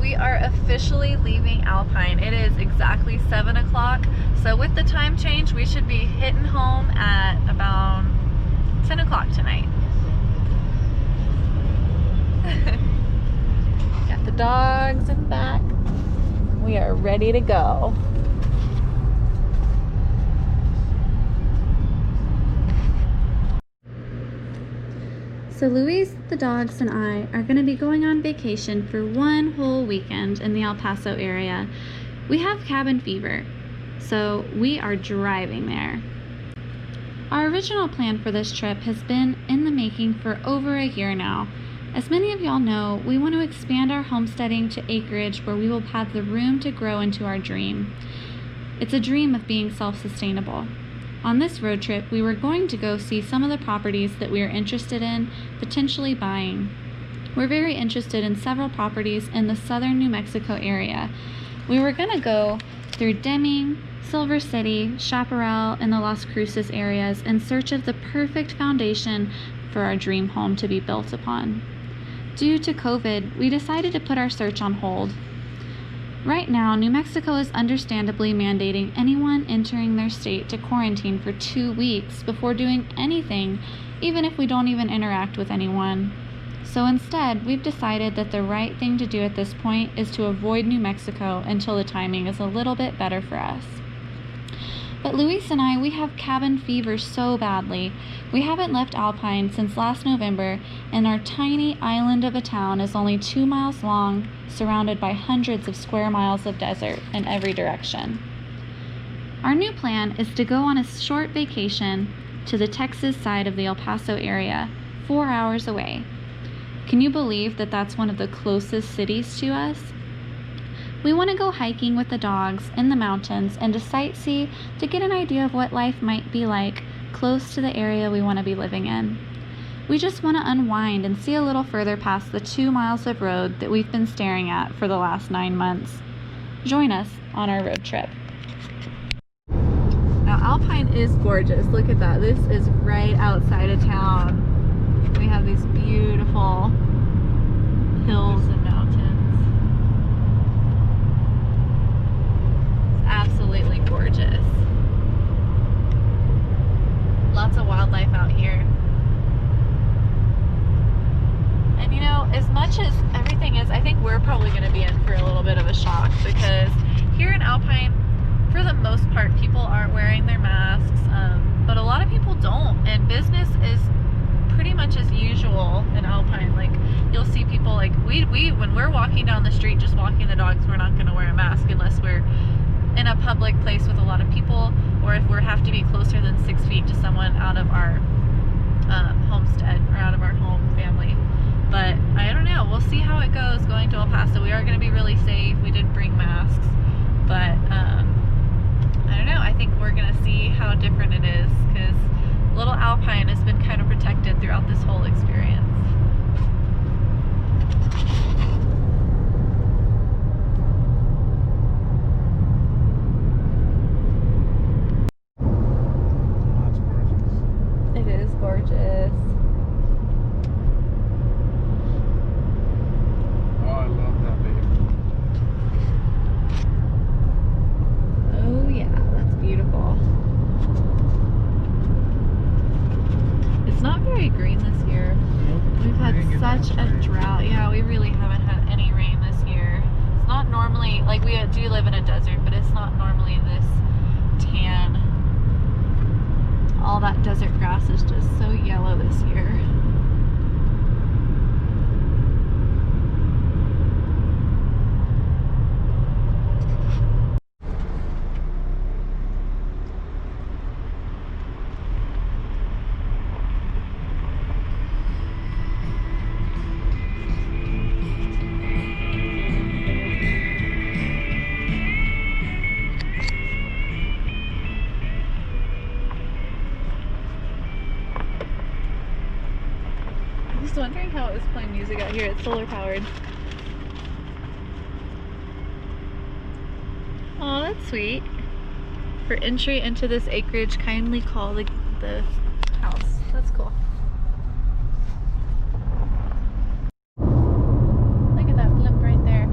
we are officially leaving Alpine. It is exactly 7 o'clock. So with the time change, we should be hitting home at about 10 o'clock tonight. Got the dogs in back. We are ready to go. So Louise, the dogs, and I are going to be going on vacation for one whole weekend in the El Paso area. We have cabin fever, so we are driving there. Our original plan for this trip has been in the making for over a year now. As many of y'all know, we want to expand our homesteading to acreage where we will have the room to grow into our dream. It's a dream of being self-sustainable. On this road trip, we were going to go see some of the properties that we are interested in potentially buying. We're very interested in several properties in the southern New Mexico area. We were going to go through Deming, Silver City, Chaparral, and the Las Cruces areas in search of the perfect foundation for our dream home to be built upon. Due to COVID, we decided to put our search on hold. Right now, New Mexico is understandably mandating anyone entering their state to quarantine for 2 weeks before doing anything, even if we don't even interact with anyone. So instead, we've decided that the right thing to do at this point is to avoid New Mexico until the timing is a little bit better for us. But Luis and I, we have cabin fever so badly. We haven't left Alpine since last November, and our tiny island of a town is only 2 miles long, surrounded by hundreds of square miles of desert in every direction. Our new plan is to go on a short vacation to the Texas side of the El Paso area, 4 hours away. Can you believe that that's one of the closest cities to us? We want to go hiking with the dogs in the mountains and to sightsee to get an idea of what life might be like close to the area we want to be living in. We just want to unwind and see a little further past the 2 miles of road that we've been staring at for the last 9 months. Join us on our road trip. Now Alpine is gorgeous. Look at that. This is right outside of town. We have these beautiful hills and mountains. Absolutely gorgeous. Lots of wildlife out here. And you know, as much as everything is, I think we're probably going to be in for a little bit of a shock, because here in Alpine, for the most part, people aren't wearing their masks, but a lot of people don't, and business is pretty much as usual in Alpine. Like, you'll see people, like, we when we're walking down the street just walking the dogs, we're not going to wear a mask unless we're in a public place with a lot of people, or if we have to be closer than 6 feet to someone out of our homestead or out of our home family. But I don't know, we'll see how it goes going to El Paso. We are going to be really safe. We did bring masks, but I don't know, I think we're going to see how different it is, because little Alpine has been kind of protected throughout this whole experience. Gorgeous. Oh, I love that, babe. Oh yeah, that's beautiful. It's not very green this year. Nope. We've had such a drought. Yeah, we really haven't had any rain this year. It's not normally, like, we do live in a desert, but it's not normally this tan. All that desert grass is just so yellow this year. Wondering how it was playing music out here. It's solar powered. Oh, that's sweet. For entry into this acreage, kindly call the house. That's cool. Look at that blimp right there.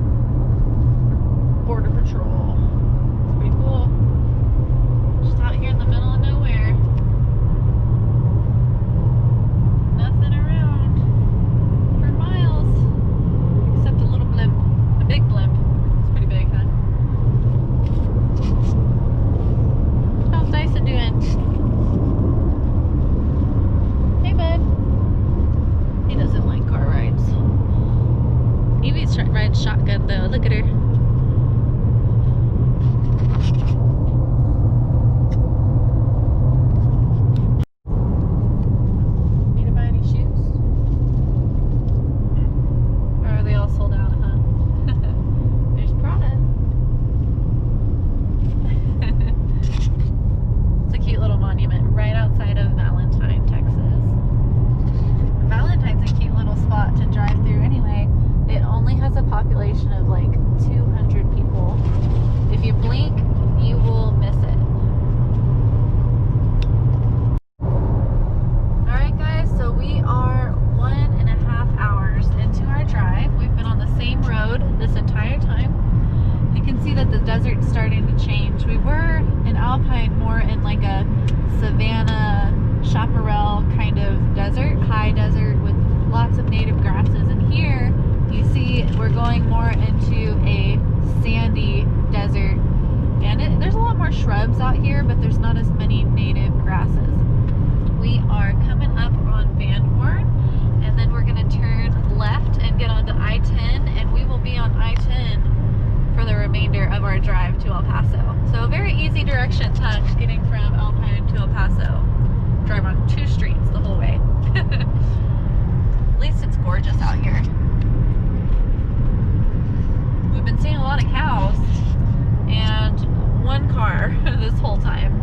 shotgun though. Look at her. Need to buy any shoes? Or are they all sold out, huh? There's Prada. It's a cute little monument right outside of Valentine, Texas. Valentine's a cute little spot to drive through anyway. It only has a population of like 200 people. If you blink, you will miss it. Alright guys, so we are 1.5 hours into our drive. We've been on the same road this entire time. You can see that the desert's starting to change. We were in Alpine more in like a savanna, chaparral kind of desert, high desert with lots of native grasses. And here you see we're going more into a sandy desert. And there's a lot more shrubs out here, but there's not as many native grasses. We are coming up on Van Horn, and then we're going to turn left and get onto I-10, and we will be on I-10 for the remainder of our drive to El Paso. So very easy directions, huh? Getting from Alpine to El Paso. Drive on 2 streets the whole way. At least it's gorgeous out here. We've been seeing a lot of cows and 1 car this whole time.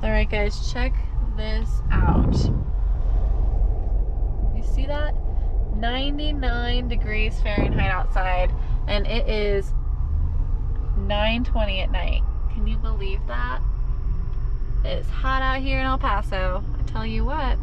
Alright guys, check this out. You see that? 99 degrees Fahrenheit outside, and it is 9:20 at night. Can you believe that? It's hot out here in El Paso. I tell you what.